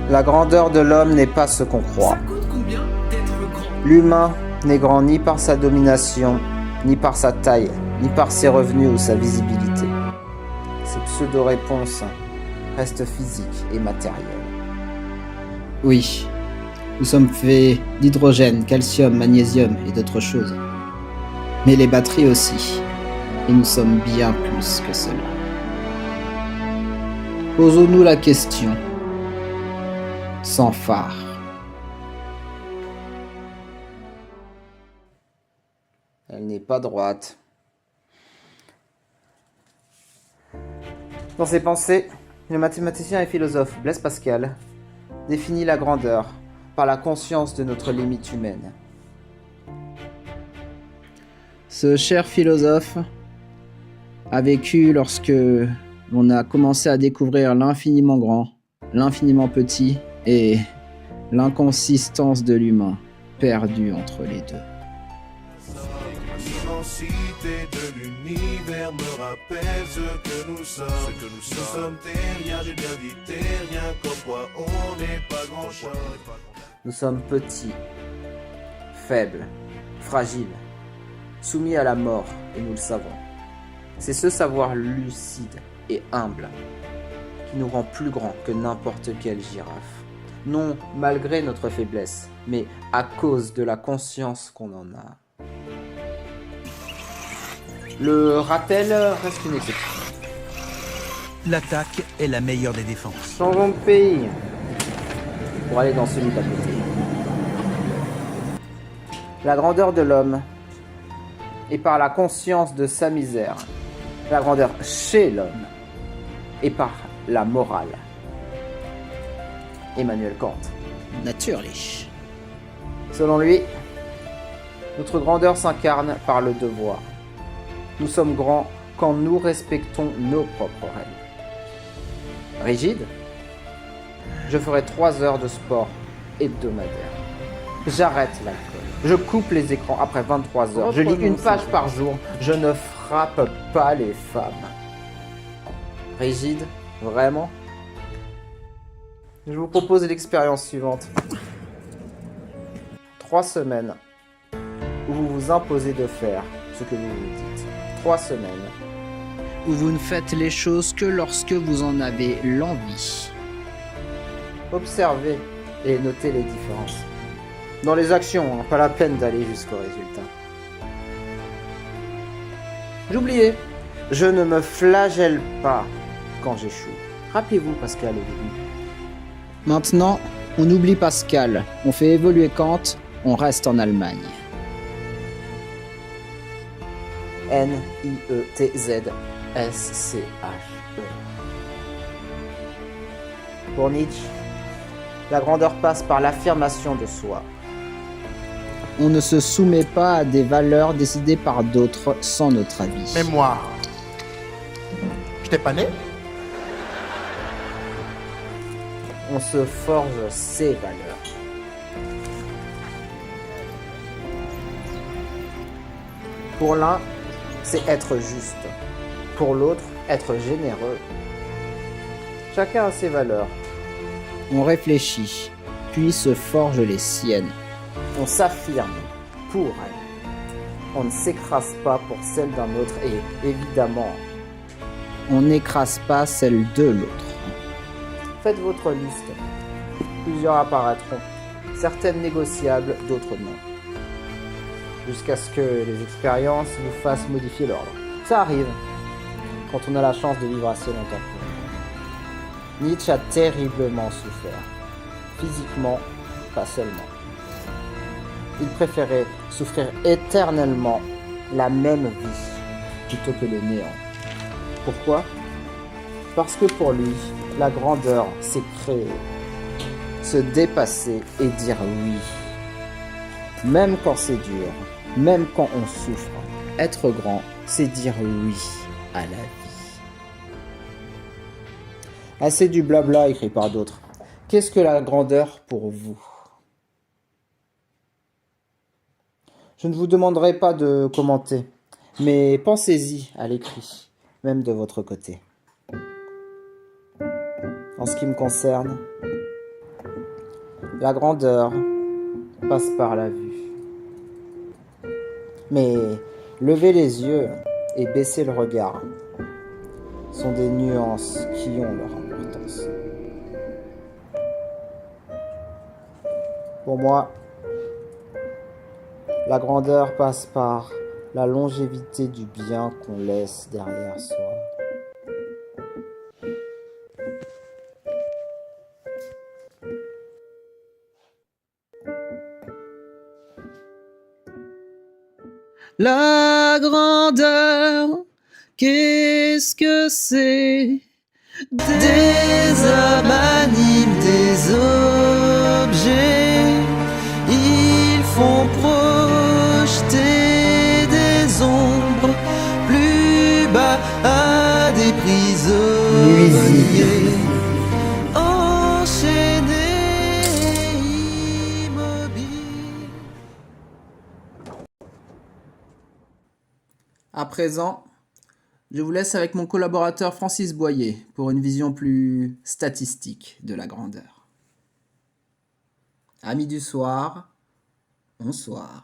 La grandeur de l'homme n'est pas ce qu'on croit. Ça coûte combien d'être grand? L'humain n'est grand ni par sa domination, ni par sa taille, ni par ses revenus ou sa visibilité. Ces pseudo-réponses restent physiques et matérielles. Oui, nous sommes faits d'hydrogène, calcium, magnésium et d'autres choses. Mais les batteries aussi. Et nous sommes bien plus que cela. Posons-nous la question. Sans phare. Elle n'est pas droite. Dans ses pensées, le mathématicien et philosophe Blaise Pascal définit la grandeur par la conscience de notre limite humaine. Ce cher philosophe a vécu lorsque l'on a commencé à découvrir l'infiniment grand, l'infiniment petit et l'inconsistance de l'humain perdu entre les deux. L'immensité de l'univers me rappelle ce que nous sommes. Nous sommes terriens, j'ai bien dit terriens, comme quoi on n'est pas grand-chose. Nous sommes petits, faibles, fragiles, soumis à la mort, et nous le savons. C'est ce savoir lucide et humble qui nous rend plus grands que n'importe quelle girafe. Non malgré notre faiblesse, mais à cause de la conscience qu'on en a. Le ratel reste une exception. L'attaque est la meilleure des défenses. Changeons de pays pour aller dans celui d'à côté. La grandeur de l'homme est par la conscience de sa misère. La grandeur chez l'homme est par la morale. Emmanuel Kant. Natürlich. Selon lui, notre grandeur s'incarne par le devoir. Nous sommes grands quand nous respectons nos propres règles. Rigide? Je ferai 3 heures de sport hebdomadaire. J'arrête l'alcool. Je coupe les écrans après 23 heures. Je lis une page par jour. Je ne frappe pas les femmes. Rigide? Vraiment? Je vous propose l'expérience suivante. 3 semaines où vous vous imposez de faire ce que vous vous dites. 3 semaines. Où vous ne faites les choses que lorsque vous en avez l'envie. Observez et notez les différences. Dans les actions, pas la peine d'aller jusqu'au résultat. J'oubliais, je ne me flagelle pas quand j'échoue. Rappelez-vous Pascal au début. Maintenant, on oublie Pascal, on fait évoluer Kant, on reste en Allemagne. Nietzsche. Pour Nietzsche, la grandeur passe par l'affirmation de soi. On ne se soumet pas à des valeurs décidées par d'autres sans notre avis. Mais moi, je t'ai pas né? On se forge ses valeurs. Pour l'un, c'est être juste. Pour l'autre, être généreux. Chacun a ses valeurs. On réfléchit, puis se forge les siennes. On s'affirme pour elle. On ne s'écrase pas pour celle d'un autre et, évidemment, On n'écrase pas celle de l'autre. faites votre liste. Plusieurs apparaîtront. Certaines négociables, d'autres non. Jusqu'à ce que les expériences vous fassent modifier l'ordre. Ça arrive quand on a la chance de vivre assez longtemps. Nietzsche a terriblement souffert. Physiquement, pas seulement. Il préférait souffrir éternellement la même vie plutôt que le néant. Pourquoi? Parce que pour lui, la grandeur, c'est créer, se dépasser et dire oui. Même quand c'est dur, même quand on souffre, être grand, c'est dire oui à la vie. Assez du blabla écrit par d'autres. Qu'est-ce que la grandeur pour vous? Je ne vous demanderai pas de commenter, mais pensez-y à l'écrit, même de votre côté. En ce qui me concerne, La grandeur passe par la vue. Mais lever les yeux et baisser le regard sont des nuances qui ont leur importance. Pour moi, la grandeur passe par la longévité du bien qu'on laisse derrière soi. La grandeur, qu'est-ce que c'est? Des âmes animent des objets, ils font projeter des ombres plus bas à des prisonniers enchaînés, immobiles. À présent, je vous laisse avec mon collaborateur Francis Boyer pour une vision plus statistique de la grandeur. Amis du soir, bonsoir.